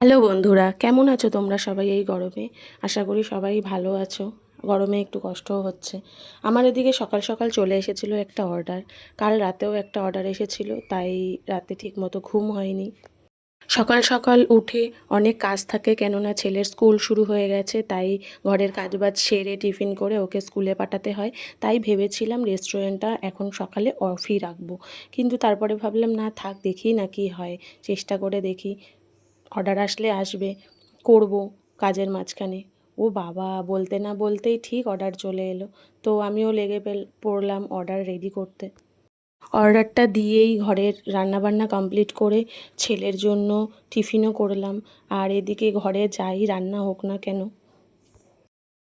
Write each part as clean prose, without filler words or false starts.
Hello বন্ধুরা, কেমন আছো তোমরা সবাই এই গরমে? আশা করি সবাই ভালো আছো। গরমে একটু কষ্টও হচ্ছে। আমার এদিকে সকাল সকাল চলে এসেছিলো একটা অর্ডার। কাল রাতেও একটা অর্ডার এসেছিলো, তাই রাতে ঠিকমতো ঘুম হয়নি। সকাল সকাল উঠে অনেক কাজ থাকে, কেননা ছেলের স্কুল শুরু হয়ে গেছে, তাই ঘরের কাজবাজ সেরে টিফিন করে ওকে স্কুলে পাঠাতে হয়। তাই ভেবেছিলাম রেস্টুরেন্টটা এখন সকালে অফই রাখবো, কিন্তু তারপরে ভাবলাম না থাক, দেখি না কি হয়, চেষ্টা করে দেখি। অর্ডার আসলে আসবে, করব কাজের মাঝখানে। ও বাবা, বলতে না বলতেই ঠিক অর্ডার চলে এলো। তো আমিও লেগে পড়লাম অর্ডার রেডি করতে। অর্ডারটা দিয়েই ঘরের রান্নাবান্না কমপ্লিট করে ছেলের জন্য টিফিনও করলাম। আর এদিকে ঘরে যাই রান্না হোক না কেন,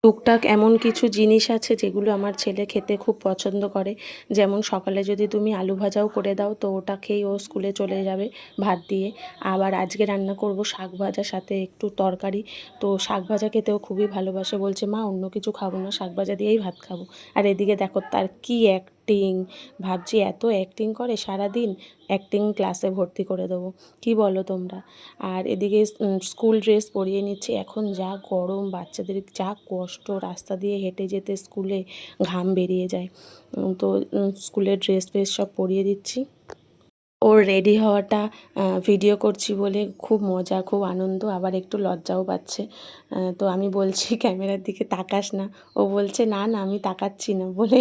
টুকটাক এমন কিছু জিনিস আছে যেগুলো আমার ছেলে খেতে খুব পছন্দ করে। যেমন সকালে যদি তুমি আলু ভাজাও করে দাও, তো ওটা খেয়েই ও স্কুলে চলে যাবে ভাত দিয়ে। আবার আজকে রান্না করব শাক ভাজার সাথে একটু তরকারি। তো শাক ভাজা খেতেও খুবই ভালোবাসে, বলছে মা অন্য কিছু খাবো না, শাক ভাজা দিয়েই ভাত খাবো। আর এদিকে দেখো তার কি অ্যাক্টিং! ভাবছি এত অ্যাক্টিং করে সারাদিন, অ্যাক্টিং ক্লাসে ভর্তি করে দেবো। কি বলো তোমরা? আর এদিকে স্কুল ড্রেস পরিয়ে নিচ্ছি। এখন যা গরম, বাচ্চাদের যা কষ্ট রাস্তা দিয়ে হেঁটে যেতে, স্কুলে ঘাম বেরিয়ে যায়। তো স্কুলের ড্রেস ফ্রেস সব পরিয়ে দিচ্ছি। ওর রেডি হওয়াটা ভিডিও করছি বলে খুব মজা, খুব আনন্দ, আবার একটু লজ্জাও পাচ্ছে। তো আমি বলছি ক্যামেরার দিকে তাকাস না। ও বলছে না না আমি তাকাচ্ছি না বলে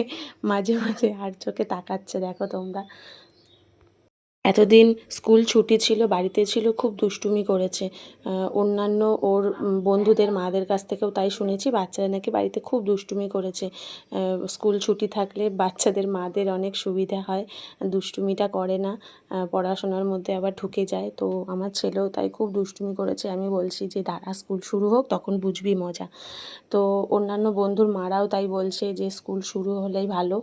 মাঝে মাঝে আর চোখে তাকাচ্ছে, দেখো তোমরা। এতদিন স্কুল ছুটি ছিল, বাড়িতে ছিল, খুব দুষ্টুমি করেছে। অন্যান্য ওর বন্ধুদের মাদের কাছ থেকেও তাই শুনেছি, বাচ্চারা নাকি বাড়িতে খুব দুষ্টুমি করেছে। স্কুল ছুটি থাকলে বাচ্চাদের মাদের অনেক সুবিধা হয়, দুষ্টুমিটা করে না, পড়াশোনার মধ্যে আবার ঢুকে যায়। তো আমার ছেলেও তাই খুব দুষ্টুমি করেছে। আমি বলছি যে দাঁড়া, স্কুল শুরু হোক, তখন বুঝবি মজা। তো অন্যান্য বন্ধুর মারাও তাই বলছে যে স্কুল শুরু হলেই ভালো।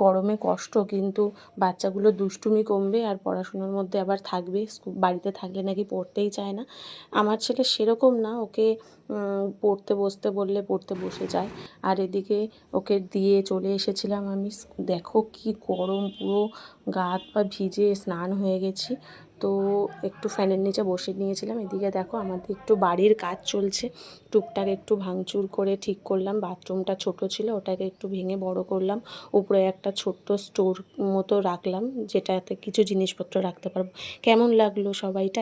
গরমে কষ্ট, কিন্তু বাচ্চাগুলো দুষ্টুমি কমবে আর পড়াশুনোর মধ্যে আবার থাকবে। বাড়িতে থাকলে নাকি পড়তেই চায় না। আমার ছেলে সেরকম না, ওকে পড়তে বসতে বললে পড়তে বসে যায়। আর এদিকে ওকে দিয়ে চলে এসেছিলাম আমি। দেখো কি গরম, পুরো গা হাত পা ভিজে স্নান হয়ে গেছি। তো একটু ফ্যানের নিচে বসে নিয়েছিলাম। এদিকে দেখো আমাদের একটু বাড়ির কাজ চলছে, টুকটাক একটু ভাঙচুর করে ঠিক করলাম। বাথরুমটা ছোট ছিল, ওটাকে একটু ভেঙে বড় করলাম। উপরে একটা ছোট্ট স্টোর মতো রাখলাম, যেটাতে কিছু জিনিসপত্র রাখতে পারবো। কেমন লাগলো সবাইটা?